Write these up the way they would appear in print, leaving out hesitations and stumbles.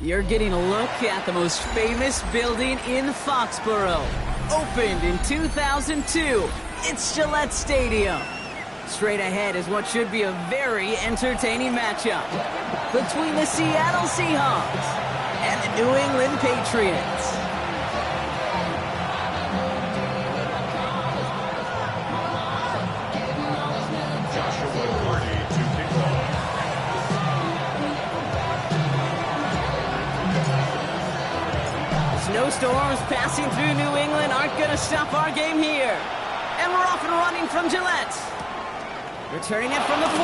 You're getting a look at the most famous building in Foxborough. Opened in 2002, it's Gillette Stadium. Straight ahead is what should be a very entertaining matchup between the Seattle Seahawks and the New England Patriots. Snowstorms passing through New England aren't going to stop our game here. And we're off and running from Gillette. Returning it from the 4.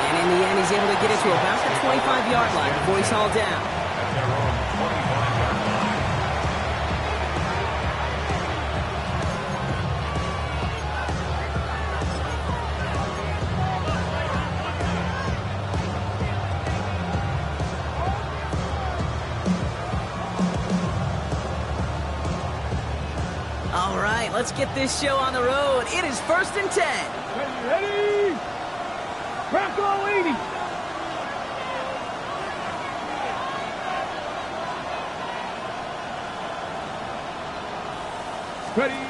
And in the end, he's able to get it to about the 25-yard line before he's hauled down. All right, let's get this show on the road. It is 1st and 10. Ready? Bronco 80. Ready?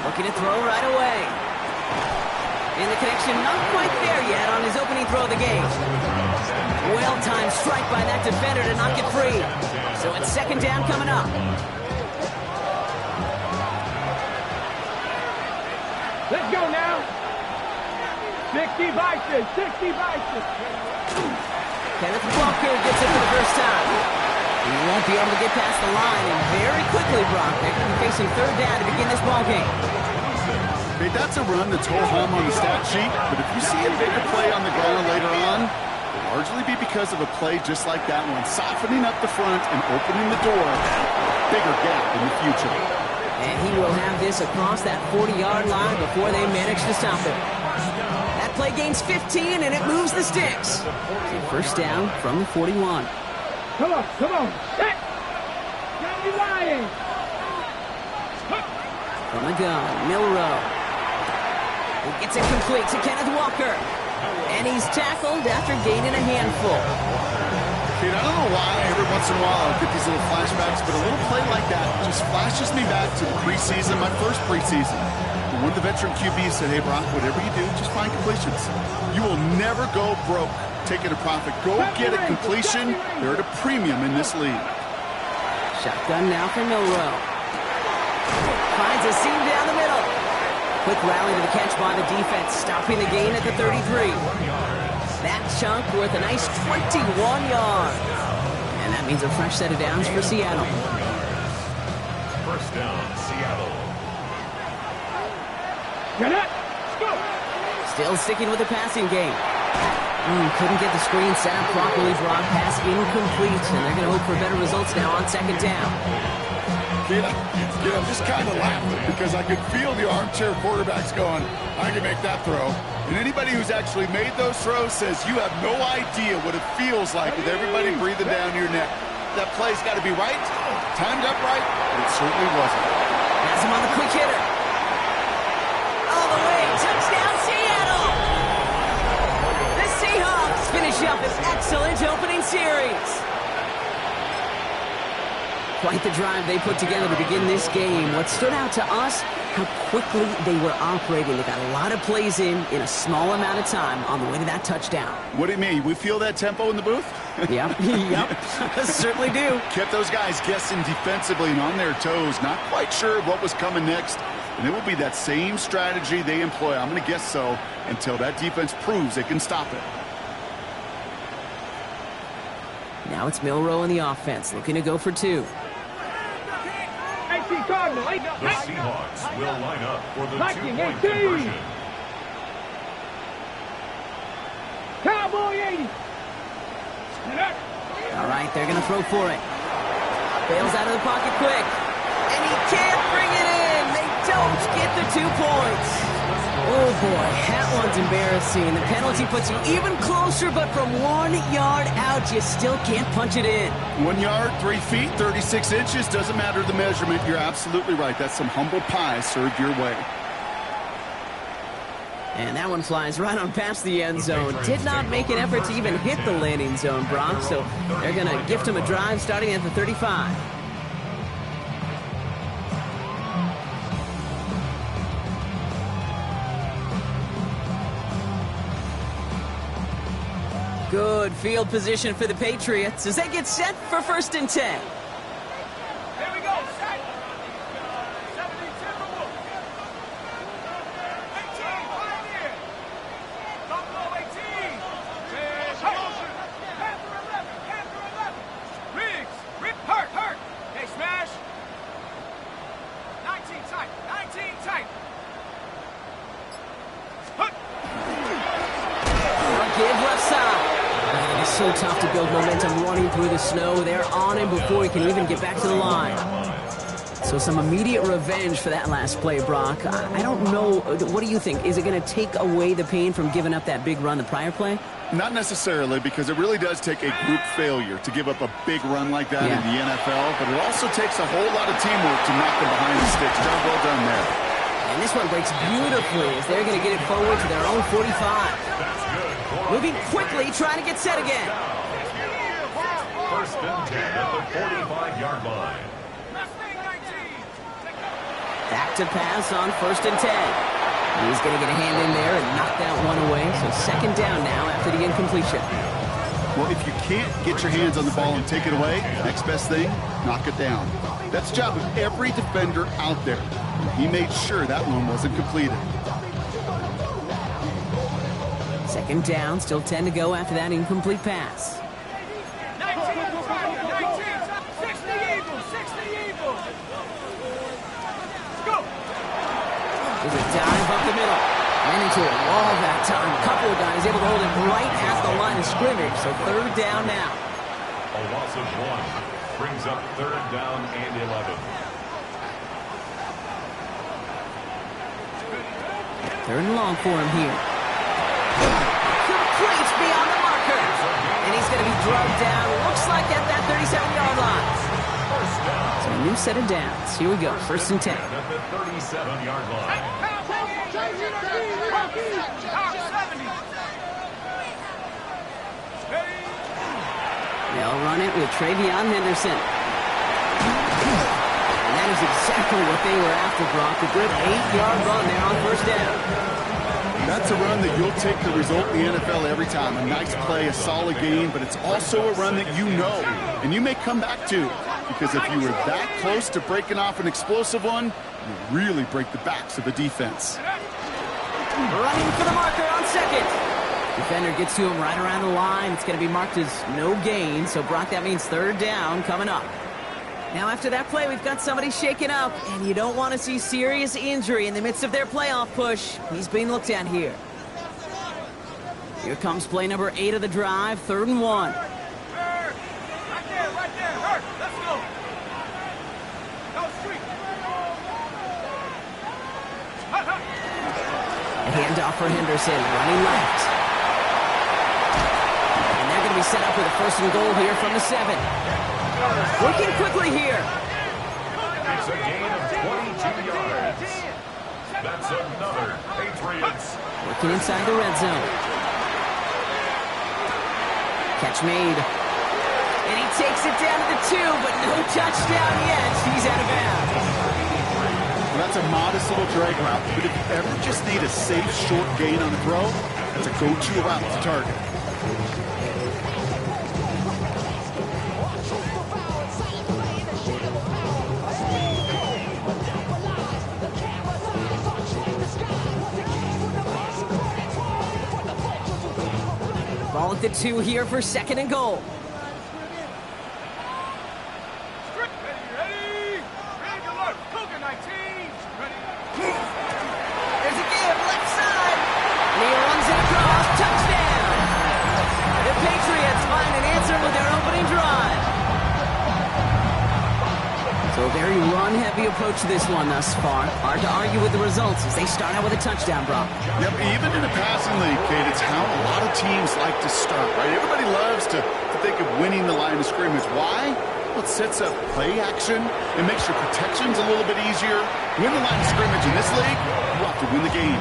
Looking to throw right away. And the connection not quite there yet on his opening throw of the game. Well-timed strike by that defender to knock it free. So it's 2nd down coming up. Let's go now. 60 Vices, 60 Vices. Kenneth Walker gets it for the first time. He won't be able to get past the line, and very quickly, Brock, they're going to be facing 3rd down to begin this ball game. Hey, that's a run that's ho-hum on the stat sheet, but if you see a bigger play on the ground later on, it'll largely be because of a play just like that one, softening up the front and opening the door, bigger gap in the future. And he will have this across that 40-yard line before they manage to stop it. That play gains 15, and it moves the sticks. So 1st down from the 41. Come on, come on. Set. Johnny Ryan. From the gun, Milrow. He gets it complete to Kenneth Walker. And he's tackled after gaining a handful. Dude, I don't know why every once in a while I get these little flashbacks, but a little play like that just flashes me back to the preseason, my first preseason. When one of the veteran QBs said, hey, Brock, whatever you do, just find completions. You will never go broke taking a profit. Go get a completion. They're at a premium in this league. Shotgun now for Milrow. Finds a seam down the middle. Quick rally to the catch by the defense, stopping the gain at the 33. That chunk worth a nice 21 yards. And that means a fresh set of downs for Seattle. 1st down, Seattle. Get it. Let's go. Still sticking with the passing game. Couldn't get the screen set up properly. Brock pass incomplete. And they're going to hope for better results now on 2nd down. I'm just kind of laughing because I could feel the armchair quarterbacks going, I can make that throw. And anybody who's actually made those throws says you have no idea what it feels like with everybody breathing down your neck. That play's got to be right, timed up right, but it certainly wasn't. Has him on the quick hitter. All the way, touchdown Seattle! The Seahawks finish up an excellent opening series. Quite the drive they put together to begin this game. What stood out to us, how quickly they were operating. They got a lot of plays in a small amount of time on the way to that touchdown. What do you mean? We feel that tempo in the booth? Yep, certainly do. Kept those guys guessing defensively and on their toes, not quite sure what was coming next. And it will be that same strategy they employ, I'm going to guess so, until that defense proves they can stop it. Now it's Milrow in the offense, looking to go for 2. The Seahawks will line up for the 2-point conversion. Cowboy 80. All right, they're going to throw for it. Bails out of the pocket quick. And he can't bring it in. They don't get the 2 points. Oh, boy, that one's embarrassing. The penalty puts you even closer, but from 1 yard out, you still can't punch it in. 1 yard, 3 feet, 36 inches. Doesn't matter the measurement. You're absolutely right. That's some humble pie served your way. And that one flies right on past the end zone. Did not make an effort to even hit the landing zone, Brock, so they're going to gift him a drive starting at the 35. Good field position for the Patriots as they get set for 1st and 10. Here we go. Set. 72. 18. Pioneer. Buffalo 18. Panther 11. Panther 11. Riggs. Hurt. Okay, smash. 19 tight. 19 tight. Give left side. It's so tough to build momentum running through the snow. They're on him before he can even get back to the line. So some immediate revenge for that last play, Brock. I don't know. What do you think? Is it going to take away the pain from giving up that big run the prior play? Not necessarily, because it really does take a group failure to give up a big run like that in the NFL, but it also takes a whole lot of teamwork to knock them behind the sticks. Job well done there. And this one breaks beautifully as they're going to get it forward to their own 45. Moving quickly, trying to get set again. 1st and 10 at the 45-yard line. Back to pass on 1st and 10. He's going to get a hand in there and knock that one away. So 2nd down now after the incompletion. Well, if you can't get your hands on the ball and take it away, next best thing, knock it down. That's the job of every defender out there. He made sure that one wasn't completed. 2nd down, still 10 to go after that incomplete pass. 19, 60 Eagles, 60 Eagles. Go. There's a dive up the middle. Ran into a wall that time. A couple of guys able to hold him right at the line of scrimmage. So 3rd down now. A loss of 1 brings up 3rd down and 11. 3rd and long for him here. Complete beyond the marker. And he's going to be drugged down. Looks like at that 37-yard line. So a new set of downs. Here we go. 1st and 10. At the 37-yard line. They'll run it with Travion Henderson. And that is exactly what they were after, Brock. A good 8-yard run there on 1st down. That's a run that you'll take the result in the NFL every time. A nice play, a solid game, but it's also a run that you know and you may come back to, because if you were that close to breaking off an explosive one, you really break the backs of the defense. Running for the marker on 2nd. Defender gets to him right around the line. It's going to be marked as no gain. So, Brock, that means 3rd down coming up. Now, after that play, we've got somebody shaken up, and you don't want to see serious injury in the midst of their playoff push. He's being looked at here. Here comes play number 8 of the drive, 3rd and 1. Right there. Hurt. Let's go. Go street. A handoff for Henderson, running left. And they're going to be set up with a 1st and goal here from the 7. Working quickly here. It's a gain of 22 yards. That's another Patriots. Working inside the red zone. Catch made. And he takes it down to the 2, but no touchdown yet. He's out of bounds. Well, that's a modest little drag route, but if you ever just need a safe, short gain on a throw, that's a go-to route to target. Ball at the 2 here for 2nd and goal. Ready. Alert. Cougar 19. Ready. There's a give, left side. And he runs it across, touchdown. The Patriots find an answer with their opening drive. So a very run-heavy approach to this one thus far. Hard to argue with the results as they start out with a touchdown, Brock. Yep, even in a passing league, Kate, it's how a lot of teams like to start, right? Everybody loves to think of winning the line of scrimmage. Why? Well, it sets up play action. It makes your protections a little bit easier. Win the line of scrimmage in this league, you have to win the game.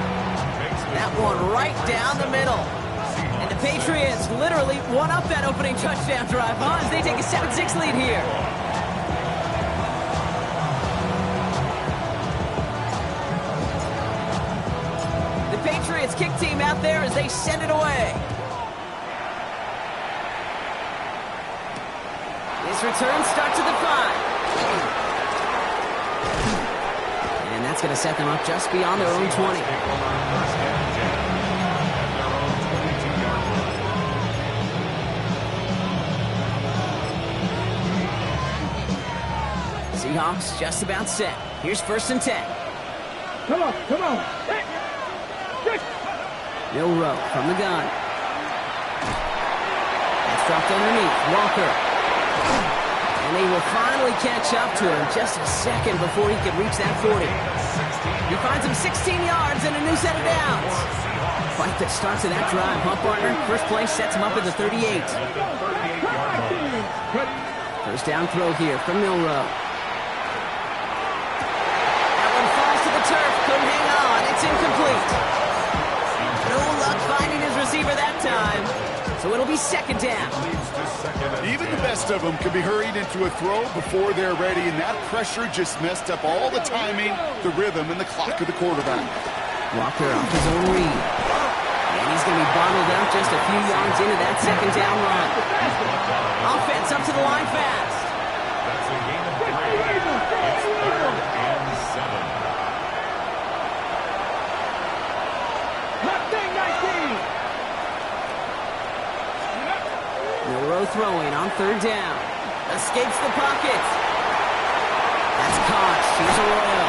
Makes That one right down the middle. And the Patriots literally won up that opening touchdown drive, huh? As they take a 7-6 lead here. The Patriots kick team out there as they send it away. This return starts at the 5. And that's going to set them up just beyond their own 20. Seahawks just about set. Here's 1st and 10. Come on, come on. Hey. Milroe from the gun. That's dropped underneath. Walker. And they will finally catch up to him just a second before he could reach that 40. He finds him 16 yards and a new set of downs. Fight that starts of that drive, huh, partner? First play sets him up at the 38. First down throw here from Milroe. That one falls to the turf. Couldn't hang on. It's incomplete. No luck finding his receiver that time. So it'll be 2nd down. Even the best of them can be hurried into a throw before they're ready, and that pressure just messed up all the timing, the rhythm, and the clock of the quarterback. Walker off his own read. And he's going to be bottled up just a few yards into that 2nd down run. Offense up to the line fast. That's a gain of 3. It's 3rd and 7. Milroe throwing on 3rd down. Escapes the pocket. That's caught. Here's Arroyo.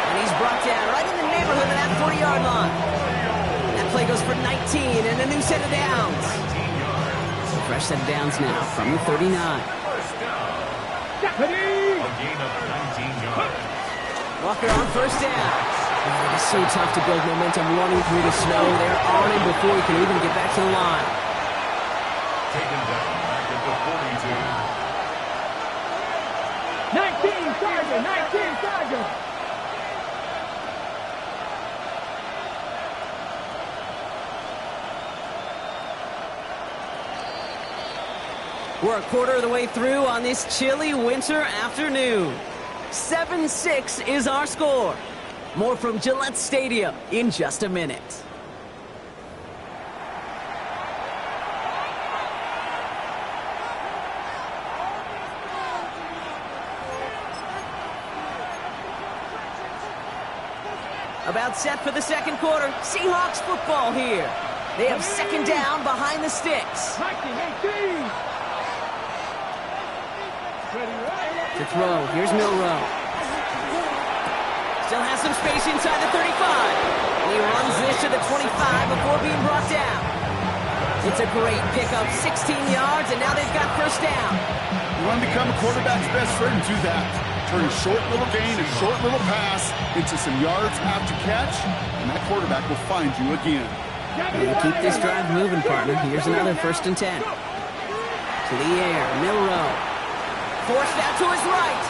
And he's brought down right in the neighborhood of that 40-yard line. That play goes for 19 and a new set of downs. So fresh set of downs now from the 39. First down. A gain of 19 yards. Walker on 1st down. Oh, it is so tough to build momentum running through the snow. They're on him before he can even get back to the line. Taken down back at the 42. 19 Sergeant, 19 Sergeant. We're a quarter of the way through on this chilly winter afternoon. 7-6 is our score. More from Gillette Stadium in just a minute. About set for the 2nd quarter. Seahawks football here. They have 2nd down behind the sticks. 19-18. To throw, here's Milroe. Still has some space inside the 35. And he runs this to the 25 before being brought down. It's a great pickup, 16 yards, and now they've got 1st down. You want to become a quarterback's best friend, do that. Turn a short little gain, a short little pass into some yards after catch, and that quarterback will find you again. And to keep this drive moving, partner, here's another 1st and 10. To the air, Milroe. Forced out to his right.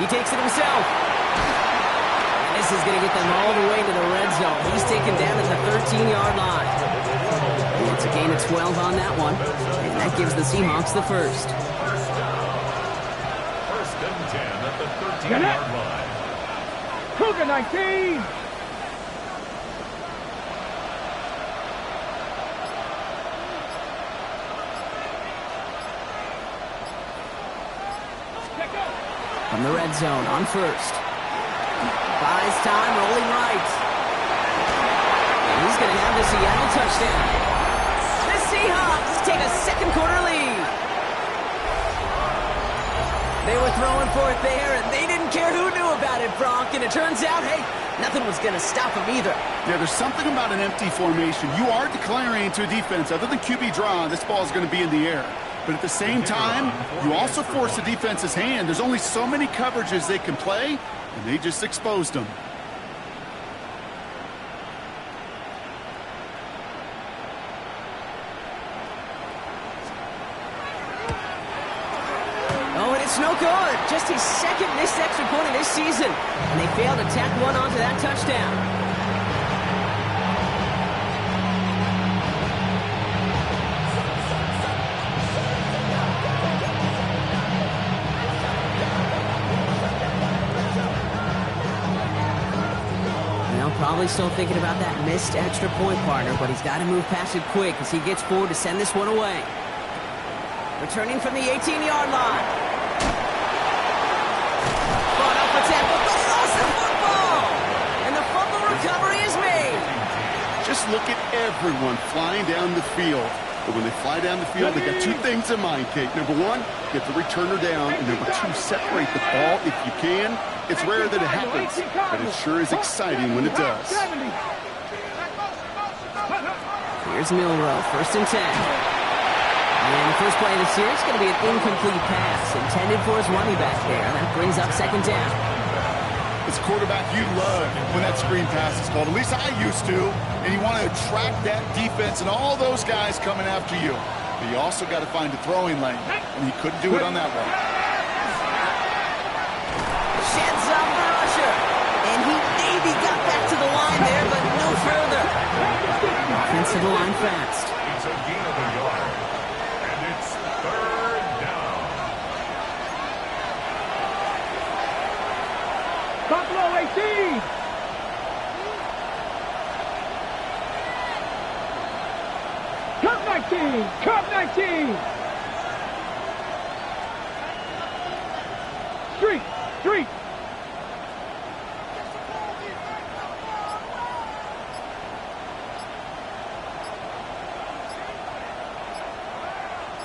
He takes it himself. And this is going to get them all the way to the red zone. He's taken down at the 13-yard line. And it's a gain of 12 on that one. And that gives the Seahawks the 1st. 1st and 10 at the 13-yard line. Cougar 19. From the red zone on 1st. Buys time, rolling right. And he's going to have the Seattle touchdown. The Seahawks take a 2nd quarter lead. They were throwing for it there, and they didn't care who knew about it, Bronk. And it turns out, hey, nothing was going to stop them either. Yeah, there's something about an empty formation. You are declaring to a defense, other than QB draw, this ball is going to be in the air. But at the same time, you also force the defense's hand. There's only so many coverages they can play, and they just exposed them. Oh, and it's no good. Just his 2nd missed extra point of this season. And they failed to tack one onto that touchdown. Probably still thinking about that missed extra point, partner, but he's got to move past it quick as he gets forward to send this one away. Returning from the 18-yard line. Fought up for tackle, but he lost the football! And the fumble recovery is made. Just look at everyone flying down the field. But when they fly down the field, they got two things in mind, Kate. Number one, get the returner down. And number two, separate the ball if you can. It's rare that it happens, but it sure is exciting when it does. Here's Milrow, 1st and 10. And the first play of the series is going to be an incomplete pass intended for his running back there. That brings up 2nd down. As a quarterback, you love when that screen pass is called. At least I used to. And you want to attract that defense and all those guys coming after you. But you also got to find a throwing lane. And he couldn't do it on that one. Sheds off the rusher. And he maybe got back to the line there, but no further. Offense to the line fast. It's a gain of a yard. And it's 3rd down. Buffalo 18. Cup 19. Cup 19. Street. Street.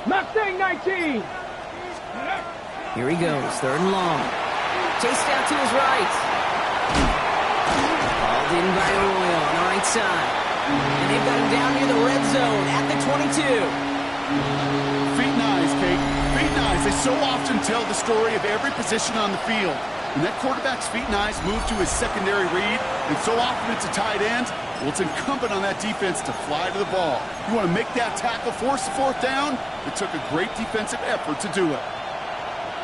Mustang 19. Here he goes, 3rd and long. Chased out to his right. Balled in by Arroyo on the right side. And they've got him down near the red zone at the 22. Feet and eyes, Kate. Feet and eyes. They so often tell the story of every position on the field. When that quarterback's feet and eyes move to his secondary read, and so often it's a tight end, well, it's incumbent on that defense to fly to the ball. You want to make that tackle, force the 4th down? It took a great defensive effort to do it.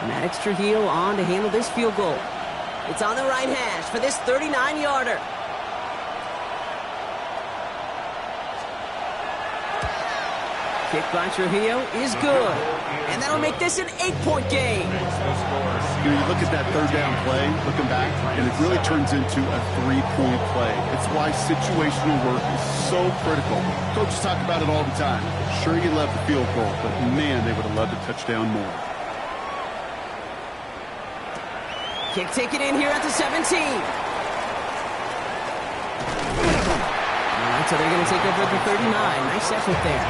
Maddox Trujillo on to handle this field goal. It's on the right hash for this 39-yarder. Kick by Trujillo is good. And that'll make this an 8-point game. You look at that 3rd down play, looking back, and it really turns into a 3-point play. It's why situational work is so critical. Coaches talk about it all the time. Sure, you love the field goal, but man, they would have loved a touchdown more. Kick taken in here at the 17. All right, so they're going to take over at the 39. Nice effort there.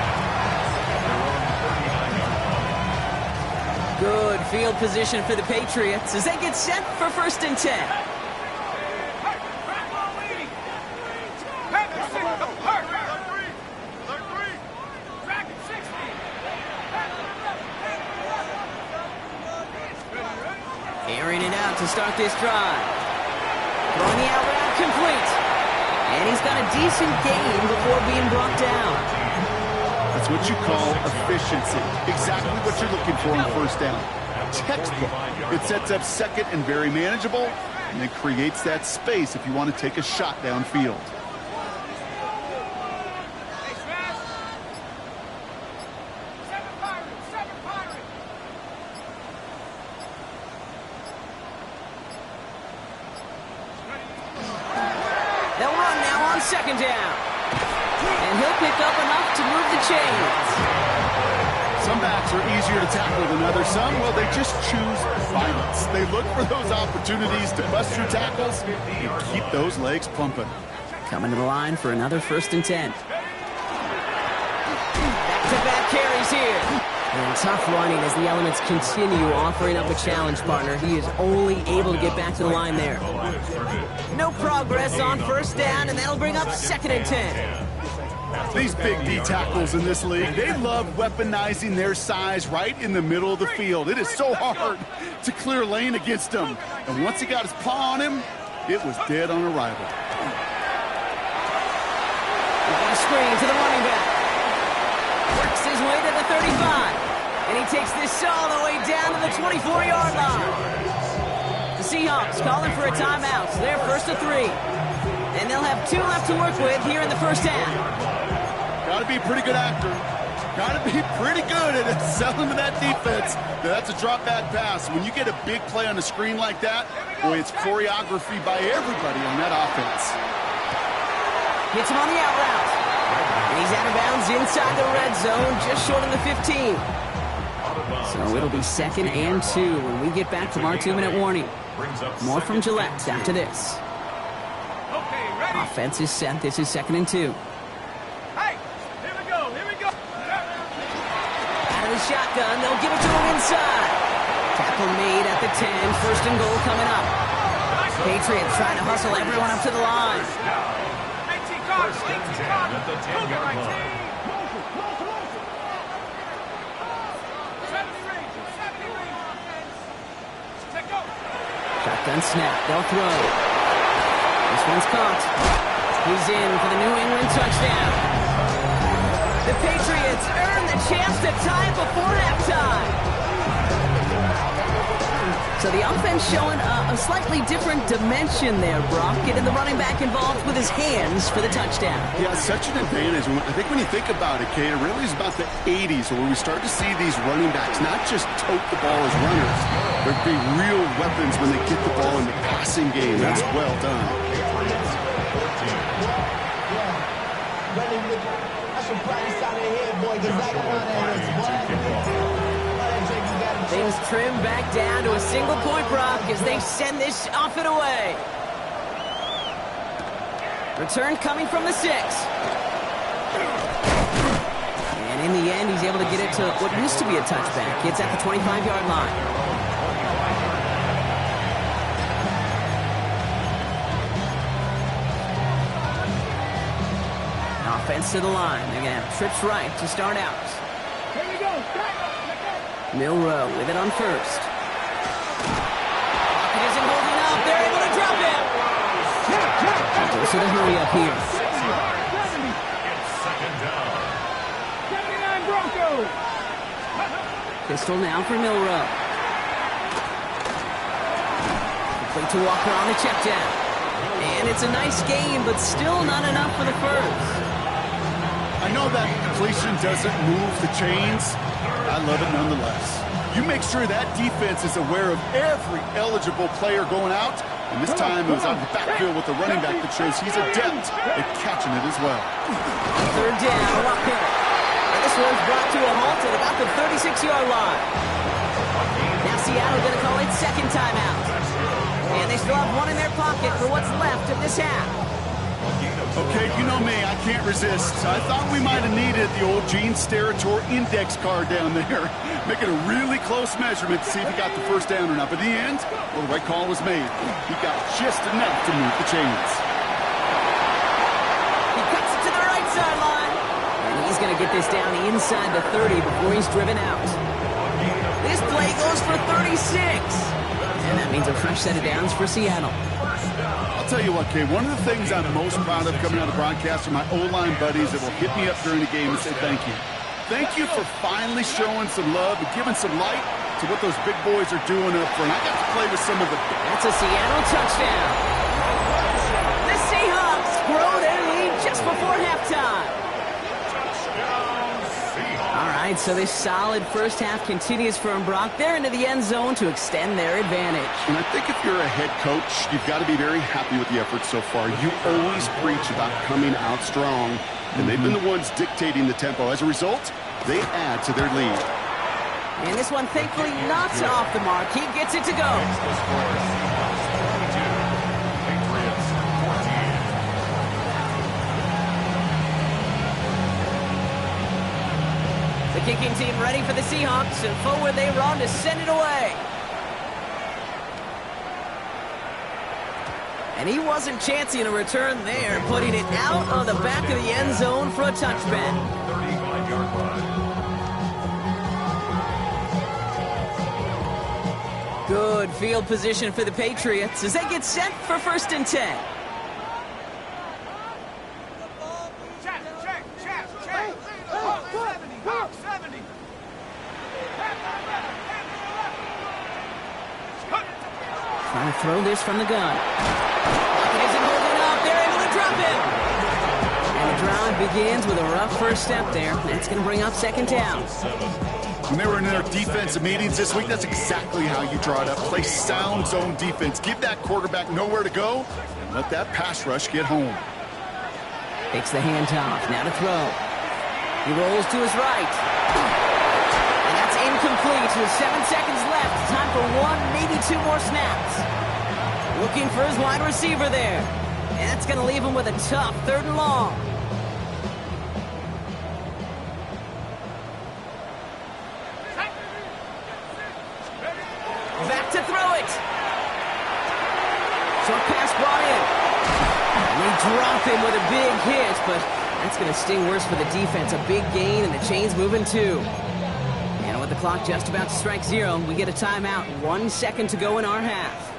Good field position for the Patriots as they get set for 1st and 10. Airing it out to start this drive. Throwing the out route complete. And he's got a decent gain before being brought down. That's what you call efficiency. Exactly what you're looking for in 1st down. Textbook. It sets up 2nd and very manageable, and it creates that space if you want to take a shot downfield. They'll run now on 2nd down. And he'll pick up enough to move the chains. Some backs are easier to tackle than others. Some, well, they just choose violence. They look for those opportunities to bust through tackles and keep those legs pumping. Coming to the line for another 1st and 10. Back-to-back carries here. And tough running as the elements continue offering up a challenge, partner. He is only able to get back to the line there. No progress on 1st down, and that'll bring up 2nd and 10. These big D tackles in this league, they love weaponizing their size right in the middle of the field. It is so hard to clear lane against him. And once he got his paw on him, it was dead on arrival. A screen to the running back. Works his way to the 35. And he takes this all the way down to the 24-yard line. The Seahawks calling for a timeout. So they're 1st and 3. And they'll have 2 left to work with here in the 1st half. Got to be a pretty good actor. Got to be pretty good at selling to that defense. That's a drop back pass. When you get a big play on a screen like that, boy, it's choreography by everybody on that offense. Hits him on the out route. And he's out of bounds inside the red zone, just short of the 15. So it'll be 2nd and 2 when we get back from our 2-minute warning. More from Gillette after this. Okay, ready? Offense is set. This is 2nd and 2. Hey, here we go, here we go. Out of the shotgun, they'll give it to him inside. Tackle made at the 10. 1st and goal coming up. Patriots trying to hustle everyone up to the line. 18 guards, 18 guards. At the 10-yard line. 70 range, 70 range. Take go. Shotgun snap. They'll throw. This one's caught. He's in for the New England touchdown. The Patriots earn the chance to tie it before halftime. So the offense showing a slightly different dimension there, Brock. Getting the running back involved with his hands for the touchdown. Yeah, such an advantage. I think when you think about it, Kate, it really is about the 80s where we start to see these running backs not just tote the ball as runners, but be real weapons when they get the ball in the passing game. That's well done. Things trim back down to a single point, Brock, as they send this off and away. Return coming from the 6. And in the end, he's able to get it to what used to be a touchback. It's at the 25-yard line. Offense to the line. They're going to have trips right to start out. Here we go. Milrow with it on 1st. It isn't holding up. They're able to drop it. Goes to the hurry up here. 2nd down. 79 Broncos. Pistol now for Milrow. Complete to Walker on the check down. And it's a nice gain, but still not enough for the first. I know that completion doesn't move the chains. I love it nonetheless. You make sure that defense is aware of every eligible player going out. And this time it was on the backfield with the running back that shows he's adept at catching it as well. 3rd down, Walker. This one's brought to a halt at about the 36-yard line. Now Seattle going to call it 2nd timeout. And they still have one in their pocket for what's left of this half. Okay, you know me, I can't resist. I thought we might have needed the old Gene Steratore index card down there. Making a really close measurement to see if he got the first down or not. But in the end, well, the right call was made. He got just enough to move the chains. He cuts it to the right sideline. And he's going to get this down inside the 30 before he's driven out. This play goes for 36. And that means a fresh set of downs for Seattle. I'll tell you what, Kay, one of the things I'm most proud of coming out of the broadcast are my O-line buddies that will hit me up during the game and say thank you. Thank you for finally showing some love and giving some light to what those big boys are doing up front. I got to play with some of the... That's a Seattle touchdown. The Seahawks grow their lead just before halftime. All right, so this solid first half continues from Brock. They're into the end zone to extend their advantage. And I think if you're a head coach, you've got to be very happy with the effort so far. You always preach about coming out strong, and they've been the ones dictating the tempo. As a result, they add to their lead. And this one, thankfully, not off the mark. He gets it to go. The kicking team ready for the Seahawks, and forward they run to send it away. And he wasn't chancing a return there, putting it out on the back of the end zone for a touchback. 35-yard line. Good field position for the Patriots as they get set for 1st and 10. Check. Hawk 70. Trying to throw this from the gun. It isn't holding up. They're able to drop it. And the drive begins with a rough first step there. That's going to bring up 2nd down. When they were in their defensive meetings this week, that's exactly how you draw it up. Play sound zone defense. Give that quarterback nowhere to go, and let that pass rush get home. Takes the handoff. Now to throw. He rolls to his right. And that's incomplete with 7 seconds left. Time for one, maybe two more snaps. Looking for his wide receiver there. And that's going to leave him with a tough 3rd and long. Back to throw it. Short pass brought in. And they drop him with a big hit, but that's going to sting worse for the defense. A big gain, and the chain's moving too. And with the clock just about to strike 0, we get a timeout. 1 second to go in our half.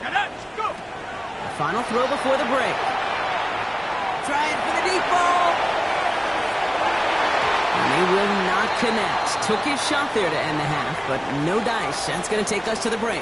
The final throw before the break. Trying for the deep ball. And they will not connect. Took his shot there to end the half, but no dice. That's going to take us to the break.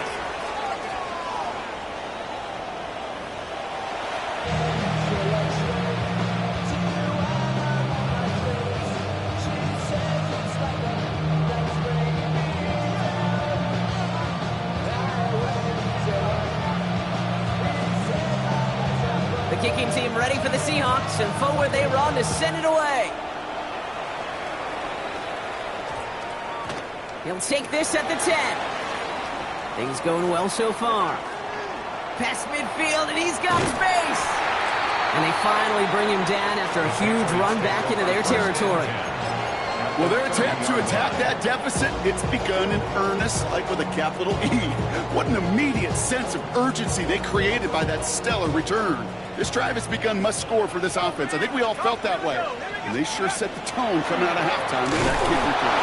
The kicking team ready for the Seahawks, and forward they run to send it away. He'll take this at the 10. Things going well so far. Past midfield, and he's got space. And they finally bring him down after a huge run back into their territory. Well, their attempt to attack that deficit, it's begun in earnest, like with a capital E. What an immediate sense of urgency they created by that stellar return. This drive has begun must-score for this offense. I think we all felt that way. And they sure set the tone coming out of halftime with that kick return.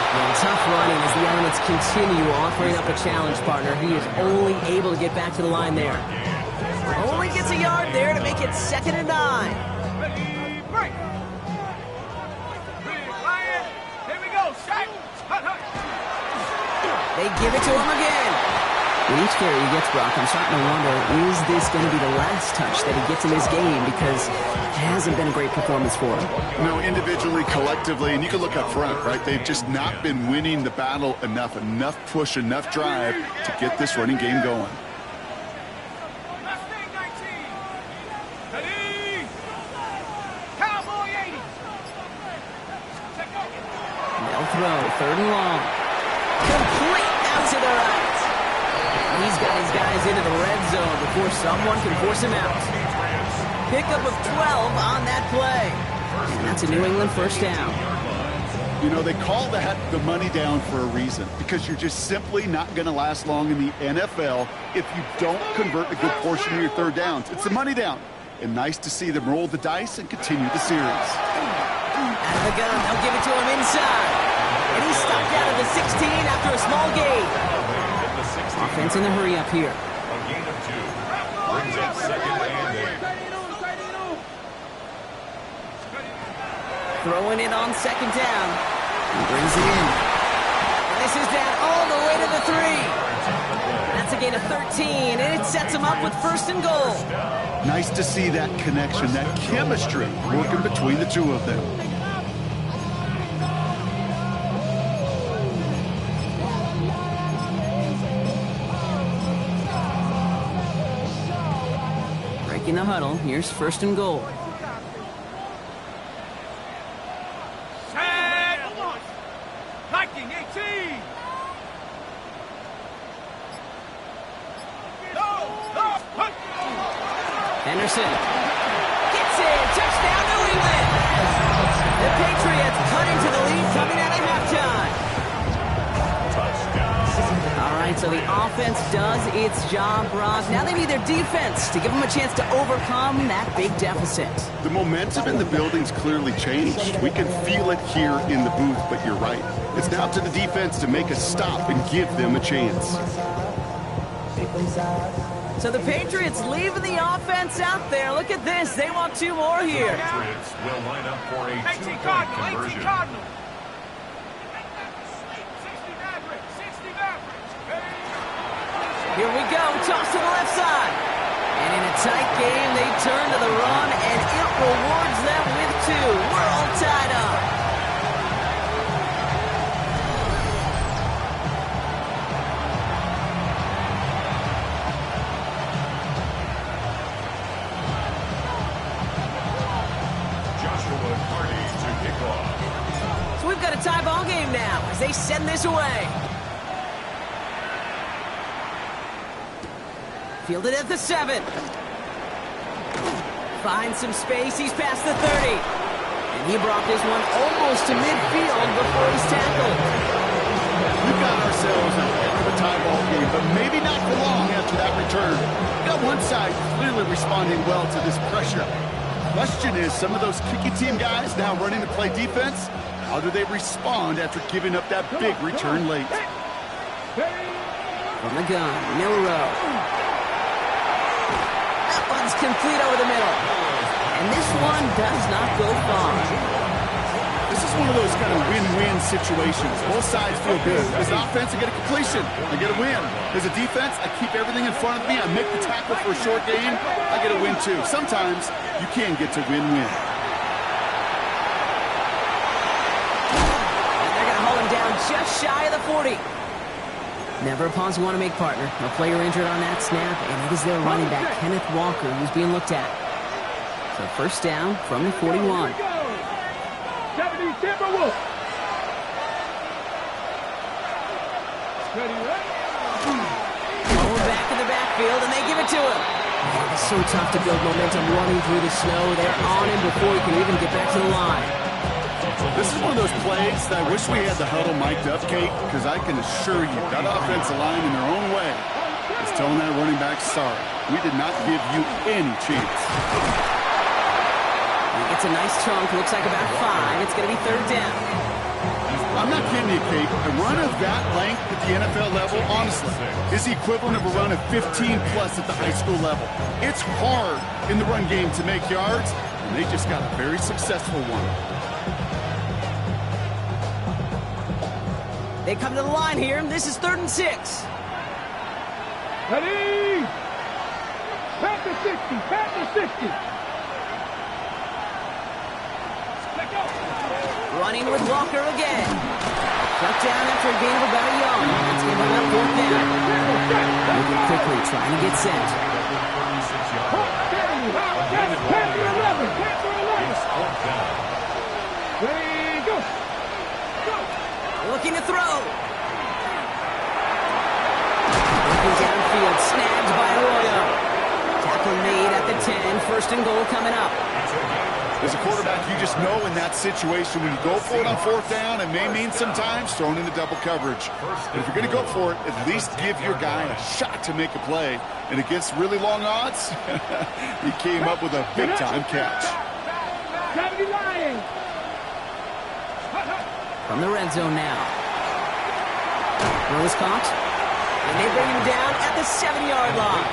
And tough running as the elements continue offering up a challenge partner. He is only able to get back to the line there. Only gets a yard there to make it 2nd and 9. Ready, break. Big Lion. Here we go. Shot. They give it to him again. With each carry he gets, Brock, I'm starting to wonder, is this going to be the last touch that he gets in this game? Because it hasn't been a great performance for him. No, individually, collectively, and you can look up front, right? They've just not been winning the battle enough push, enough drive to get this running game going. Mustang 19. Ready. Cowboy 80. They'll throw, 3rd and long. Complete out to the right. He's got his guys into the red zone before someone can force him out. Pickup of 12 on that play. And that's a New England 1st down. You know, they call that the money down for a reason, because you're just simply not going to last long in the NFL if you don't convert a good portion of your 3rd downs. It's the money down. And nice to see them roll the dice and continue the series. Out of the gun, they'll give it to him inside. And he's stopped out of the 16 after a small gain. Offense in a hurry up here. A gain of 2. Brings up 2nd and 8. Throwing it on 2nd down. He brings it in. And this is down all the way to the 3. That's a gain of 13, and it sets him up with 1st and goal. Nice to see that connection, that chemistry working between the two of them. In the huddle, here's 1st and goal. Set. Viking 18. Henderson gets it. Touchdown, New England. The Patriots cut into the lead coming out of halftime. All right, so the offense does its job, Brock. Now they need their defense to give them a chance to overcome that big deficit. The momentum in the building's clearly changed. We can feel it here in the booth, but you're right. It's now to the defense to make a stop and give them a chance. So the Patriots leaving the offense out there. Look at this. They want 2 more here. Patriots will line up for a 18 2-point Cardinal. 18 conversion. Cardinal. 60 Maverick. 60 Maverick. Here we go. Toss to the left side. And in a tight game, they turn to the run, and it rewards them with 2. We're all tied up. we've got a tie ball game now as they send this away. Fielded at the 7. Finds some space. He's past the 30. And he brought this one almost to midfield before he's tackled. We've got ourselves a heck of a tie ball game, but maybe not for long after that return. We got one side clearly responding well to this pressure. Question is, some of those kicking team guys now running to play defense, how do they respond after giving up that big return late? From the gun, Milrow. That one's complete over the middle. And this one does not go far. This is one of those kind of win-win situations. Both sides feel good. As an offense, I get a completion. I get a win. As a defense, I keep everything in front of me. I make the tackle for a short gain. I get a win, too. Sometimes you can get to win-win. And they're going to hold him down just shy of the 40. Never a pause you want to make, partner. No player injured on that snap, and it is their running back, Kenneth Walker, who's being looked at. So first down from the 41. Going back in the backfield, and they give it to him. Man, it's so tough to build momentum running through the snow. They're on him before he can even get back to the line. This is one of those plays that I wish we had the huddle mic'd up, Kate, because I can assure you that offensive line in their own way is telling that running back, sorry, we did not give you any chance. He gets a nice chunk, looks like about 5. It's going to be third down. I'm not kidding you, Kate. A run of that length at the NFL level, honestly, is the equivalent of a run of 15-plus at the high school level. It's hard in the run game to make yards, and they just got a very successful one. They come to the line here. This is 3rd and 6. Ready? Back to 60. Back to 60. Let go. Running with Walker again. Cut down after a gain of about a yard. That's him about 4th down. Moving quickly, trying to get set. Ready, go. Looking to throw. Looking downfield, snagged by Arroyo. Tackle made at the 10. 1st and goal coming up. As a quarterback, you just know in that situation when you go for it on 4th down, it may mean sometimes throwing into double coverage. But if you're going to go for it, at least give your guy a shot to make a play. And against really long odds, he came up with a big-time catch. From the red zone now. Rose caught. And they bring him down at the 7-yard line.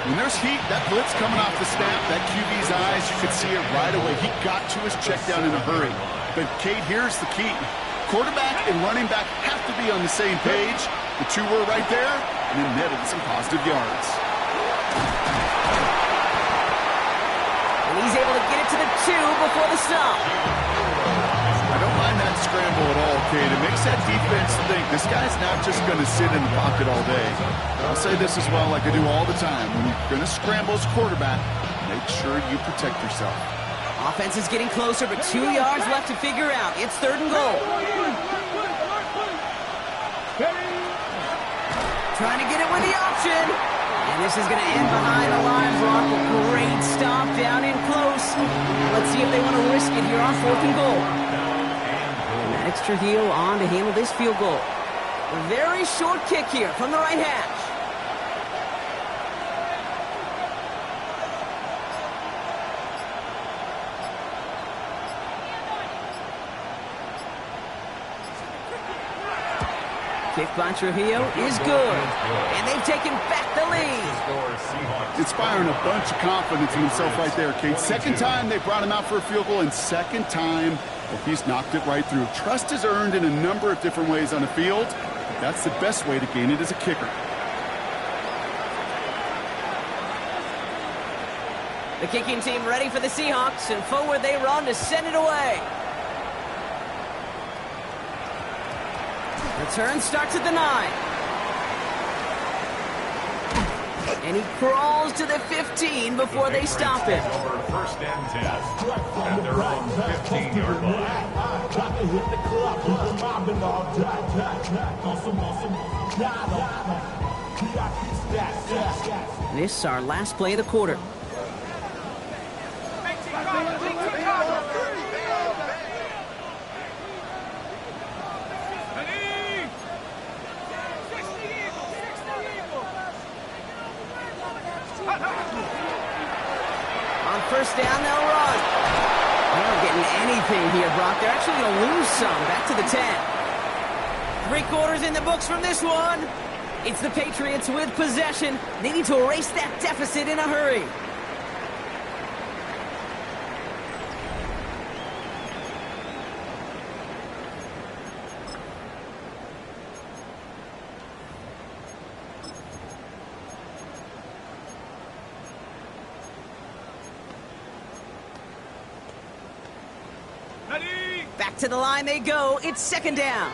When there's heat, that blitz coming off the snap, that QB's eyes, you could see it right away. He got to his check down in a hurry. But, Kate, here's the key. Quarterback and running back have to be on the same page. The two were right there, and then netted some positive yards. And he's able to get it to the 2 before the stop. I don't mind that scramble at all, Kate. It makes that defense think this guy's not just going to sit in the pocket all day. I'll say this as well, like I do all the time. When you're going to scramble as quarterback, make sure you protect yourself. Offense is getting closer, but 2 yards left to figure out. It's 3rd and goal. Trying to get it with the option. And this is going to end behind the line block. A great stop down in close. Let's see if they want to risk it here on 4th and goal. And that extra heel on to handle this field goal. A very short kick here from the right hash. Kick by Trujillo is good. And they've taken back the lead. Inspiring a bunch of confidence in himself right there, Kate. 2nd time they brought him out for a field goal, and 2nd time he's knocked it right through. Trust is earned in a number of different ways on the field. That's the best way to gain it as a kicker. The kicking team ready for the Seahawks, and forward they run to send it away. Return starts at the 9. And he crawls to the 15 before they stop him. 1st and 10 at their own 15-yard line. This is our last play of the quarter. On first down, they'll run. They're not getting anything here, Brock. They're actually going to lose some. Back to the 10. 3 quarters in the books from this one. It's the Patriots with possession. They need to erase that deficit in a hurry. Back to the line they go. It's second down.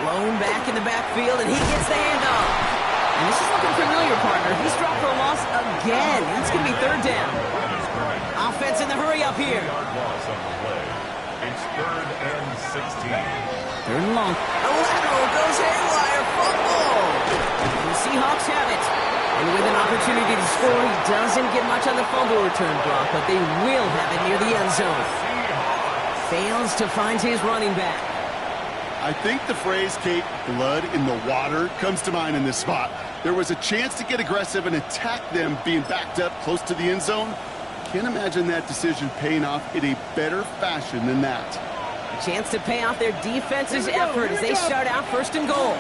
Blown back in the backfield, and he gets the handoff. And this is looking familiar, partner. He's dropped for a loss again. It's going to be third down. Offense in the hurry up here. It's 3rd and 16. Third and long. The lateral goes haywire. Fumble. And the Seahawks have it. And with an opportunity to score, he doesn't get much on the fumble return, Brock, but they will have it near the end zone. Fails to find his running back. I think the phrase, Kate, blood in the water, comes to mind in this spot. There was a chance to get aggressive and attack them being backed up close to the end zone. Can't imagine that decision paying off in a better fashion than that. A chance to pay off their defense's effort as they start out first and goal.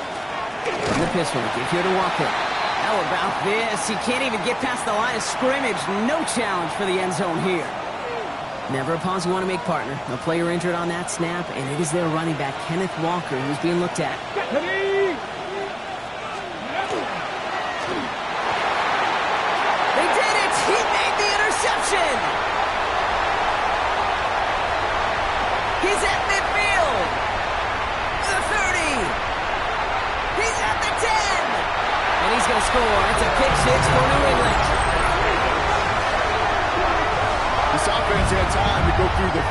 From the pistol, give here to Walker. How about this? He can't even get past the line of scrimmage. No challenge for the end zone here. Never a pause you want to make, partner. A player injured on that snap, and it is their running back, Kenneth Walker, who's being looked at. They did it! He made the interception! He's at midfield! The 30! He's at the 10! And he's going to score. It's a pick 6 for New England. This offense had time to go through the 5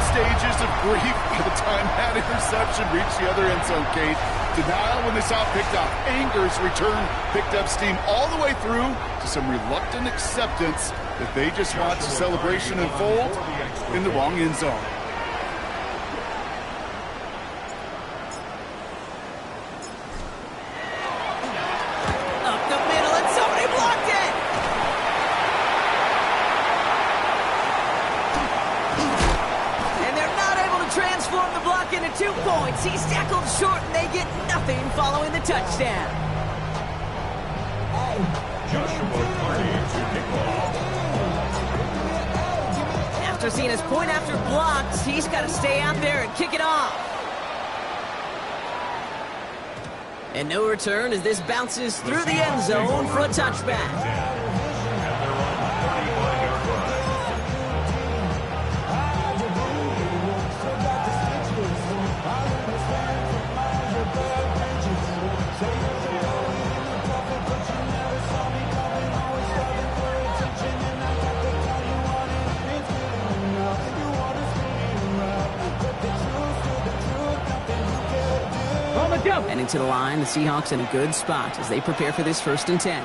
stages of grief by the time that interception reached the other end zone, Kate. Denial when they saw it picked up. Anger's return picked up steam all the way through to some reluctant acceptance that they just watched the celebration unfold in the wrong end zone. Up the middle, and somebody blocked it! Transform the block into 2 points. He's tackled short, and they get nothing following the touchdown. Joshua Carney to kick off. After seeing his point after blocked, he's got to stay out there and kick it off. And no return as this bounces through the end zone for a touchback. Heading to the line, the Seahawks in a good spot as they prepare for this 1st and 10.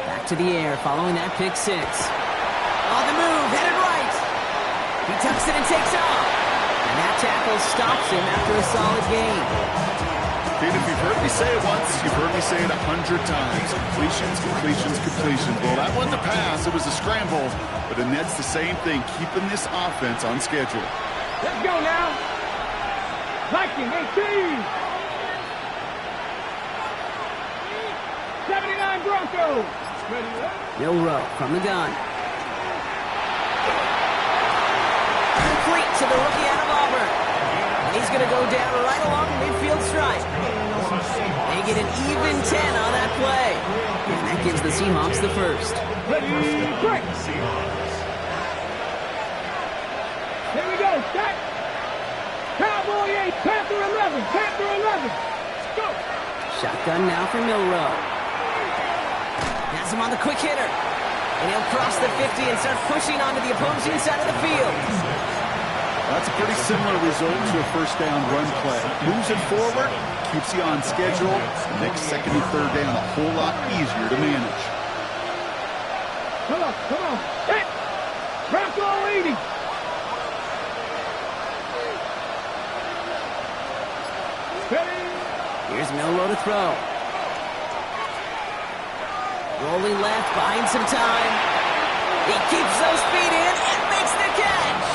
Back to the air, following that pick 6. On the move, headed right. He tucks it and takes off. And that tackle stops him after a solid gain. Kate, if you've heard me say it once, you've heard me say it 100 times. Completions, completions, completions. Well, that wasn't a pass, it was a scramble. But the Nets the same thing, keeping this offense on schedule. Let's go now. Viking 18. 79 Broncos. Milrow from the gun. Complete to the rookie out of Auburn. And he's going to go down right along the midfield stripe. They get an even 10 on that play. And that gives the Seahawks the first. Ready, break. Here we go, set. Cowboy 8, Panther 11, Panther 11. Go. Shotgun now for Milrow. Has him on the quick hitter. And he'll cross the 50 and start pushing onto the opposing side of the field. That's a pretty similar result to a first down run play. Moves it forward, keeps you on schedule. Makes second and third down a whole lot easier to manage. Come on, come on. Hit! Bronco 80! Here's Milroe to throw. Rolling left, buying some time. He keeps those feet in and makes the catch.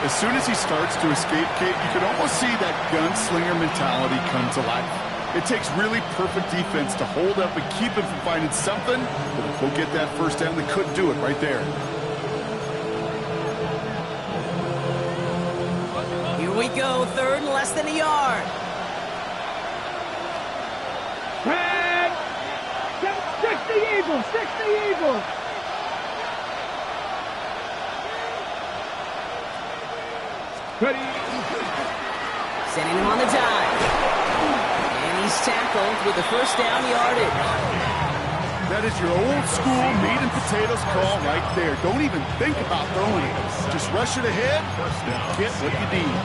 As soon as he starts to escape, Kate, you can almost see that gunslinger mentality come to life. It takes really perfect defense to hold up and keep him from finding something. But if we'll get that first down, they couldn't do it right there. Here we go, third and less than a yard. Stick the Eagles! Stick the Eagles! Ready? Sending him on the dive. And he's tackled with the first down yardage. That is your old school meat and potatoes call right there. Don't even think about throwing it. Just rush it ahead, get what you need.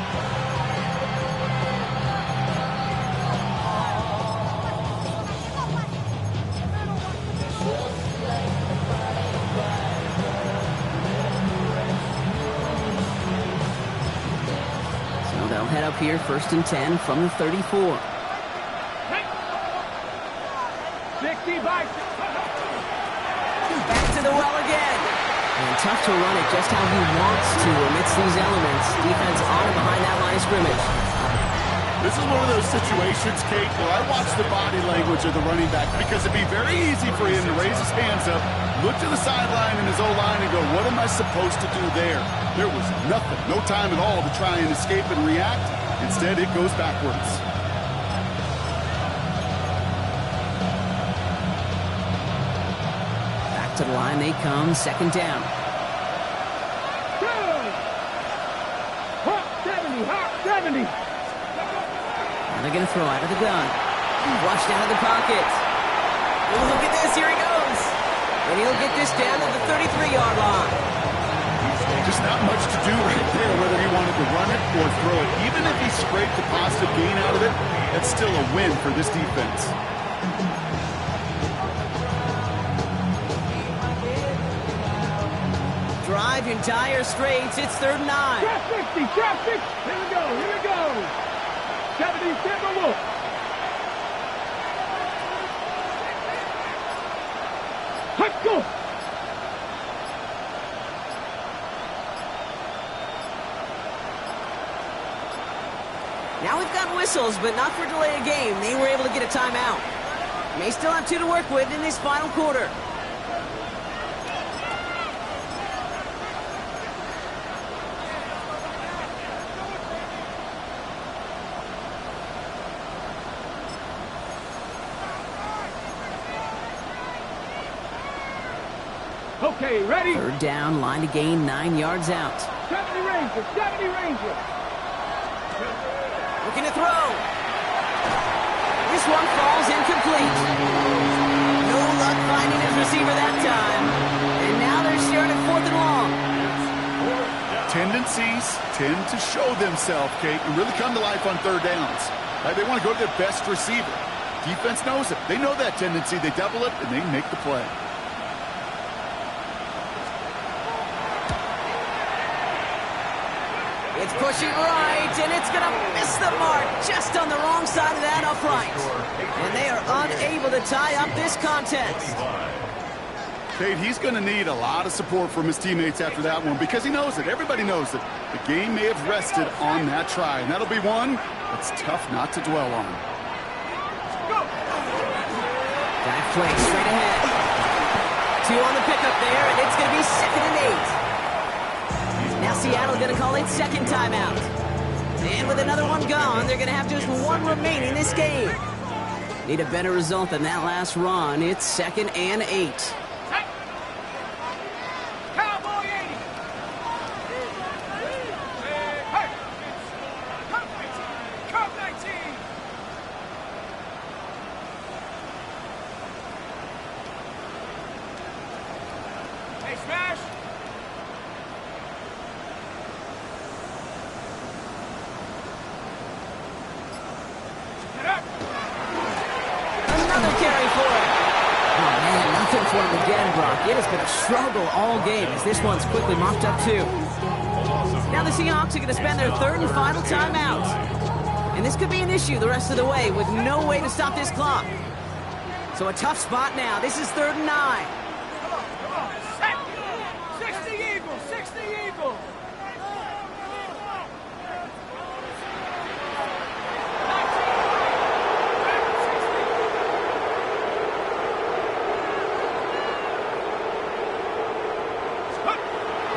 They'll head up here, 1st and 10 from the 34. 60 by. Back to the well again. And tough to run it just how he wants to amidst these elements. Defense on and behind that line of scrimmage. This is one of those situations, Kate, where I watch the body language of the running back because it'd be very easy for him to raise his hands up, look to the sideline in his O-line and go, what am I supposed to do there? There was nothing, no time at all to try and escape and react. Instead, it goes backwards. Back to the line they come, 2nd down. Hawk 70, Hawk 70. Now they're going to throw out of the gun. Flushed out of the pocket. Ooh, look at this, here he goes. And he'll get this down to the 33-yard line. Just not much to do right there, whether he wanted to run it or throw it. Even if he scraped a positive gain out of it, that's still a win for this defense. Drive your entire straights. It's 3rd and 9. Trap 60, trap 60. Here we go, here we go. 70, Timberwolf. Let's go. Now we've got whistles, but not for delay of game. They were able to get a timeout. May still have 2 to work with in this final quarter. Okay, ready? 3rd down, line to gain 9 yards out. 70 Rangers, 70 Rangers. Looking to throw. This one falls incomplete. No luck finding his receiver that time. And now they're sharing it 4th and long. Tendencies tend to show themselves, Kate, and really come to life on 3rd downs. They want to go to their best receiver. Defense knows it. They know that tendency. They double it, and they make the play. It's pushing right, and it's going to miss the mark just on the wrong side of that upright. And they are unable to tie up this contest. Kate, he's going to need a lot of support from his teammates after that one because he knows it. Everybody knows it. The game may have rested on that try, and that'll be one that's tough not to dwell on. Back play straight ahead. 2 on the pickup there, and it's going to be 2nd and 8. Now Seattle going to call it 2nd timeout. And with another one gone, they're going to have just 1 remaining this game. Need a better result than that last run. It's 2nd and 8. Cowboy 80. Hey, Come 19. smash. Get up. Another carry for him. Oh, man, nothing for him again, Brock. It has been a struggle all game as this one's quickly mopped up, too. Now the Seahawks are going to spend their third and final timeout. And this could be an issue the rest of the way with no way to stop this clock. So a tough spot now. This is 3rd and 9. Come on. Set. 60 Eagles. 60 Eagles.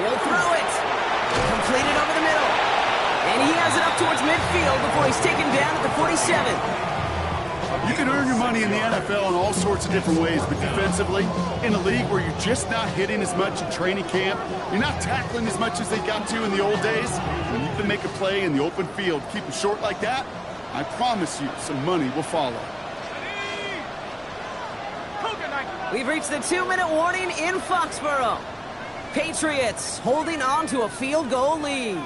He'll throw it. Completed over the middle. And he has it up towards midfield before he's taken down at the 47. You can earn your money in the NFL in all sorts of different ways, but defensively, in a league where you're just not hitting as much in training camp, you're not tackling as much as they got to in the old days, when you can make a play in the open field, keep it short like that, I promise you some money will follow. We've reached the 2-minute warning in Foxborough. Patriots holding on to a field goal lead.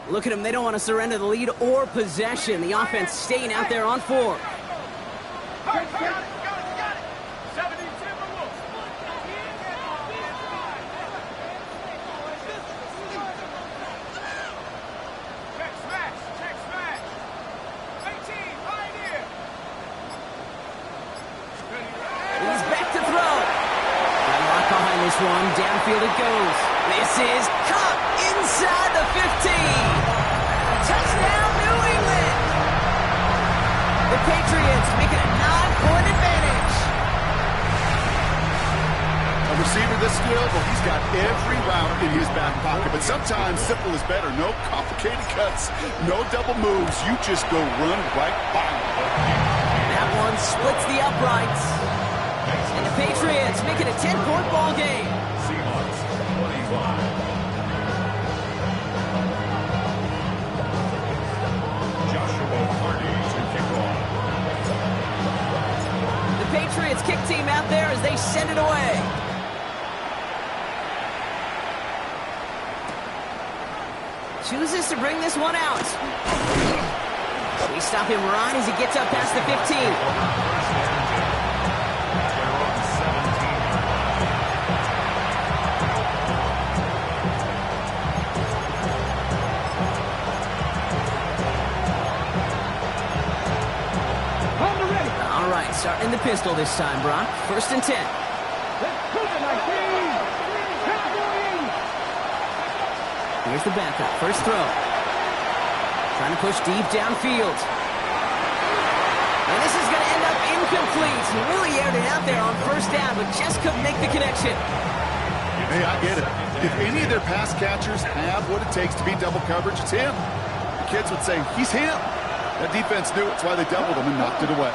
Look at them. They don't want to surrender the lead or possession. The offense staying out there on 4. Got it. 70 Timberwolves. Check smash. 18, right here. He's back to throw. Got a lot behind this one. Downfield it goes. This is caught inside the 15. Touchdown, New England. The Patriots making a 9-point advantage. A receiver this skilled, well, he's got every route in his back pocket, but sometimes simple is better. No complicated cuts, no double moves. You just go run right by him. That one splits the uprights. And the Patriots make it a 10-point ball game. Seahawks 25. The Patriots kick team out there as they send it away. Chooses to bring this one out. We stop him right as he gets up past the 15. Starting the pistol this time, Brock. 1st and 10. Here's the backup. First throw. Trying to push deep downfield. And this is going to end up incomplete. He really aired it out there on 1st down, but just couldn't make the connection. Hey, I get it. If any of their pass catchers have what it takes to beat double coverage, it's him. The kids would say, he's him. That defense knew it. That's why they doubled him and knocked it away.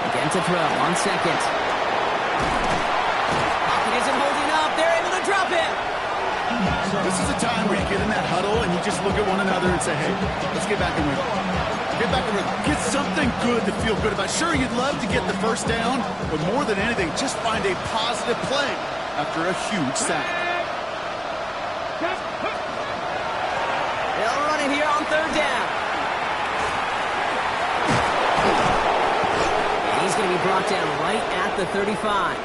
Again to throw on 2nd. Pocket isn't holding up. They're able to drop it. This is a time where you get in that huddle and you just look at one another and say, hey, let's get back in rhythm. Get back in rhythm. Get something good to feel good about. Sure, you'd love to get the 1st down, but more than anything, just find a positive play after a huge sack. They'll run it here on 3rd down. And he's going to be brought down right at the 35.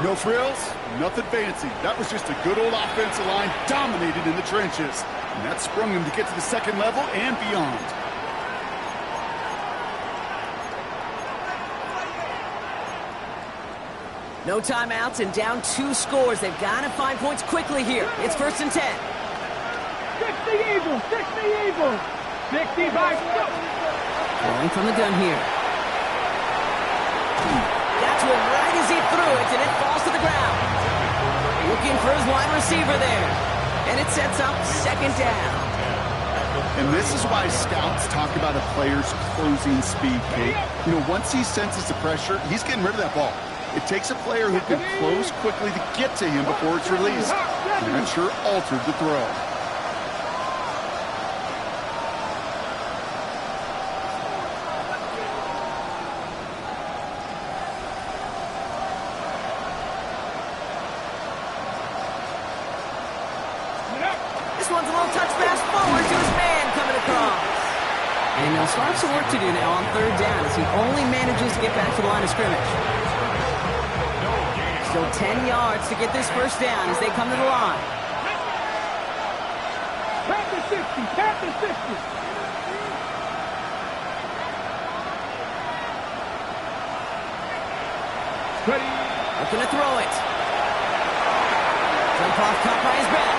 No frills, nothing fancy. That was just a good old offensive line dominated in the trenches. And that sprung him to get to the 2nd level and beyond. No timeouts and down 2 scores. They've got to find points quickly here. It's 1st and 10. 60 Eagles! 60 Eagles! 65! Rolling from the gun here. That's one right as he threw it, and it falls crowd. Looking for his wide receiver there. And it sets up second down. And this is why scouts talk about a player's closing speed, Kate. You know, once he senses the pressure, he's getting rid of that ball. It takes a player who can close quickly to get to him before it's released. And that sure altered the throw. This one's a little touch pass forward to his man coming across. And he'll start some work to do now on third down as he only manages to get back to the line of scrimmage. Still 10 yards to get this first down as they come to the line. Tap the 60, tap the 60. Ready. Looking to throw it. Jump off caught by his back.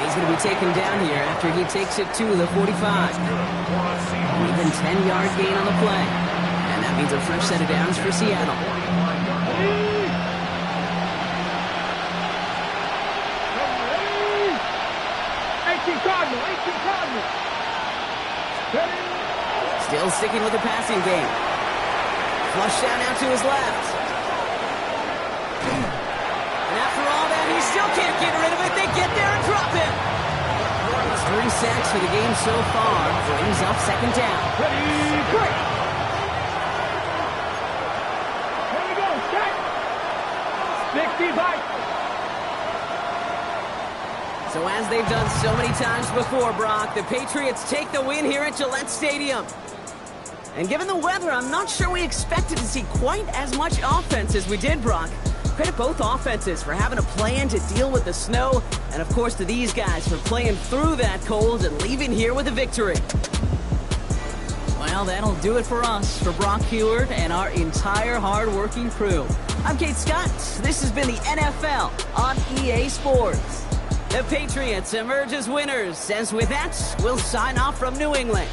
He's going to be taken down here after he takes it to the 45. Even 10-yard gain on the play. And that means a fresh set of downs for Seattle. 18 Cardinal. Still sticking with the passing game. Flush down out to his left. And after all that, he still can't get rid of it. They get there and drop him. It's 3 sacks for the game so far. Brings up second down. Ready, quick. Here we go, set. 60 bite. So as they've done so many times before, Brock, the Patriots take the win here at Gillette Stadium. And given the weather, I'm not sure we expected to see quite as much offense as we did, Brock. Credit both offenses for having a plan to deal with the snow, and of course to these guys for playing through that cold and leaving here with a victory. Well, that'll do it for us, for Brock Heward and our entire hard-working crew. I'm Kate Scott. This has been the NFL on EA Sports. The Patriots emerge as winners, as with that, we'll sign off from New England.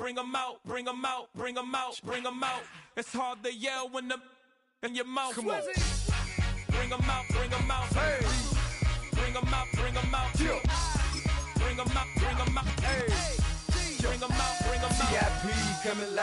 bring 'em out, bring 'em out, bring 'em out, bring 'em out. It's hard to yell when the in your mouth. Come on. Bring 'em out, bring 'em out. Hey. Bring 'em out, bring 'em out. Yeah. Bring 'em out, bring 'em out. Hey. Bring 'em out, bring 'em out. VIP coming live.